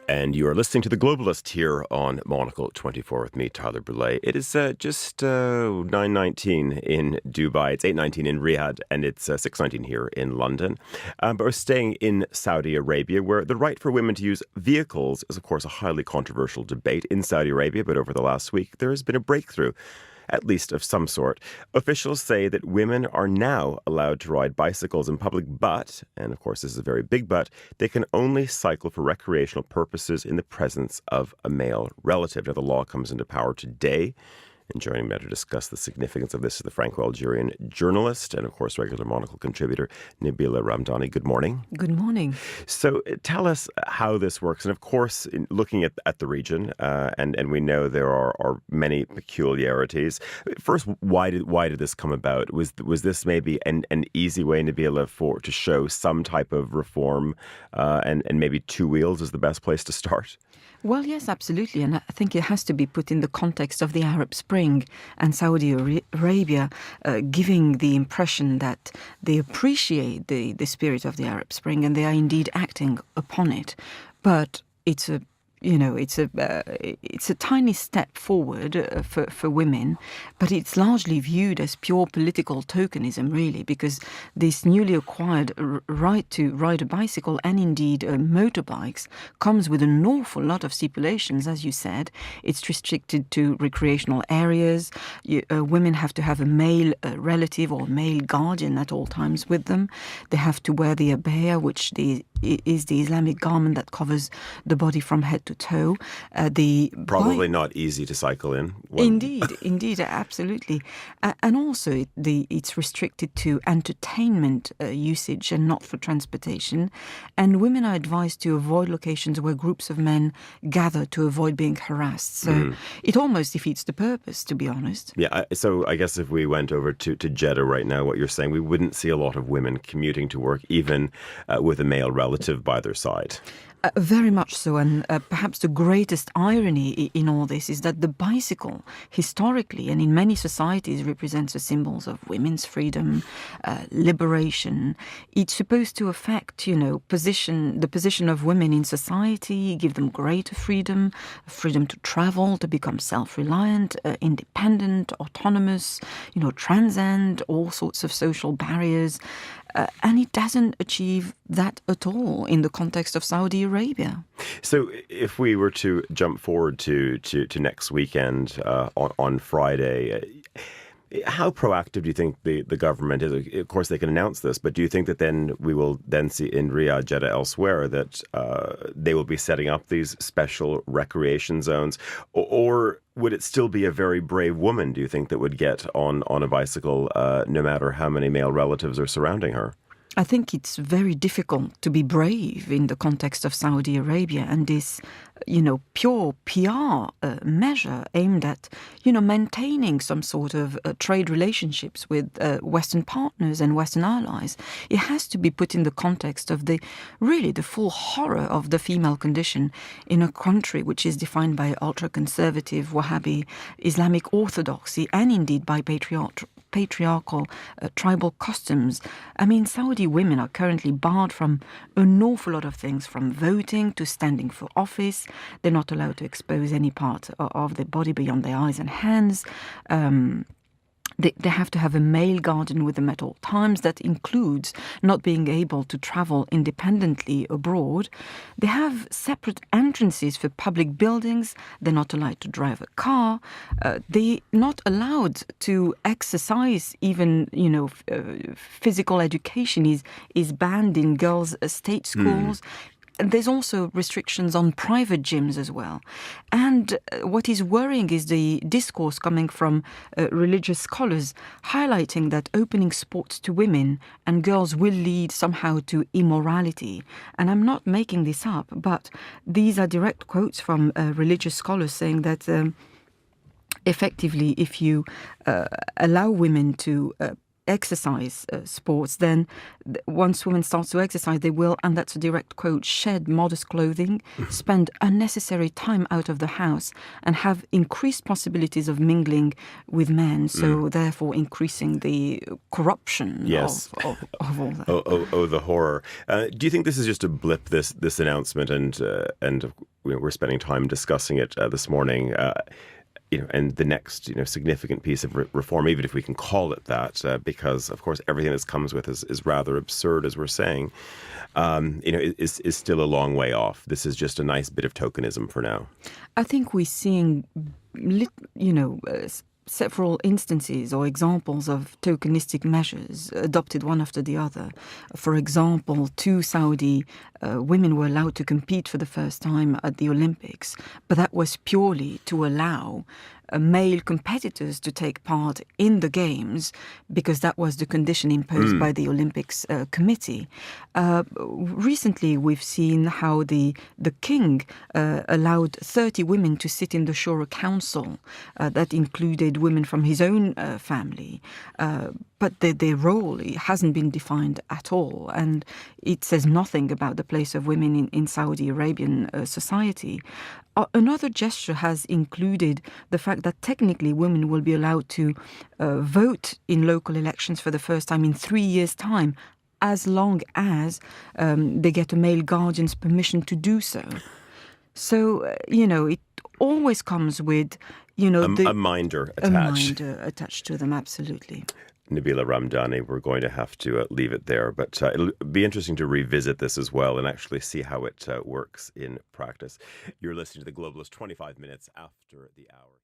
And you are listening to The Globalist here on Monocle 24 with me, Tyler Boulay. It is just 9:19 in Dubai. It's 8:19 in Riyadh, and it's 6:19 here in London. But we're staying in Saudi Arabia, where the right for women to use vehicles is, of course, a highly controversial debate in Saudi Arabia. But over the last week, there has been a breakthrough, at least of some sort. Officials say that women are now allowed to ride bicycles in public, but, and of course this is a very big but, they can only cycle for recreational purposes in the presence of a male relative. Now, the law comes into power today. And joining me to discuss the significance of this is the Franco-Algerian journalist and, of course, regular Monocle contributor, Nabila Ramdani. Good morning. Good morning. So tell us how this works. And, of course, looking at the region, and we know there are many peculiarities. First, why did this come about? Was this maybe an easy way, Nabila, to show some type of reform, and maybe two wheels is the best place to start? Well, yes, absolutely. And I think it has to be put in the context of the Arab Spring and Saudi Arabia giving the impression that they appreciate the spirit of the Arab Spring and they are indeed acting upon it. But it's a tiny step forward for women, but it's largely viewed as pure political tokenism, really, because this newly acquired right to ride a bicycle and indeed motorbikes comes with an awful lot of stipulations, as you said. It's restricted to recreational areas. Women have to have a male relative or male guardian at all times with them. They have to wear the abaya, which is the Islamic garment that covers the body from head to toe. Probably not easy to cycle in. Indeed, absolutely. And also it's restricted to entertainment usage and not for transportation. And women are advised to avoid locations where groups of men gather to avoid being harassed. So it almost defeats the purpose, to be honest. Yeah, so I guess if we went over to Jeddah right now, what you're saying, we wouldn't see a lot of women commuting to work, even with a male relative by their side. Very much so, and perhaps the greatest irony in all this is that the bicycle, historically and in many societies, represents the symbols of women's freedom, liberation. It's supposed to affect, the position of women in society, give them greater freedom to travel, to become self-reliant, independent, autonomous, transcend all sorts of social barriers. And it doesn't achieve that at all in the context of Saudi Arabia. So if we were to jump forward to next weekend on Friday, how proactive do you think the government is? Of course, they can announce this, but do you think that then we will then see in Riyadh, Jeddah, elsewhere, that they will be setting up these special recreation zones? Or would it still be a very brave woman, do you think, that would get on a bicycle no matter how many male relatives are surrounding her? I think it's very difficult to be brave in the context of Saudi Arabia and this, pure PR measure aimed at, maintaining some sort of trade relationships with Western partners and Western allies. It has to be put in the context of the full horror of the female condition in a country which is defined by ultra-conservative Wahhabi Islamic orthodoxy and indeed by patriarchal tribal customs. I mean, Saudi women are currently barred from an awful lot of things, from voting to standing for office. They're not allowed to expose any part of their body beyond their eyes and hands. They have to have a male guardian with them at all times. That includes not being able to travel independently abroad. They have separate entrances for public buildings. They're not allowed to drive a car. They're not allowed to exercise. Even, physical education is banned in girls' state schools. There's also restrictions on private gyms as well. And what is worrying is the discourse coming from religious scholars highlighting that opening sports to women and girls will lead somehow to immorality. And I'm not making this up, but these are direct quotes from religious scholars saying that effectively, if you allow women to exercise sports, then once women start to exercise, they will, and that's a direct quote, shed modest clothing, spend unnecessary time out of the house, and have increased possibilities of mingling with men, so therefore increasing the corruption Yes. of all that. Oh, the horror. Do you think this is just a blip, this announcement, and we're spending time discussing it this morning, and the next, significant piece of reform, even if we can call it that, because, of course, everything that comes with is rather absurd, as we're saying, is still a long way off. This is just a nice bit of tokenism for now. I think we're seeing, several instances or examples of tokenistic measures adopted one after the other. For example, 2 Saudi women were allowed to compete for the first time at the Olympics, but that was purely to allow male competitors to take part in the games because that was the condition imposed by the Olympics committee. Recently, we've seen how the king allowed 30 women to sit in the Shura Council. That included women from his own family. But their role hasn't been defined at all, and it says nothing about the place of women in Saudi Arabian society. Another gesture has included the fact that technically women will be allowed to vote in local elections for the first time in 3 years' time, as long as they get a male guardian's permission to do so. So, it always comes with, a minder attached. A minder attached to them, absolutely. Nabila Ramdani, we're going to have to leave it there, but it'll be interesting to revisit this as well and actually see how it works in practice. You're listening to The Globalist 25 minutes after the hour.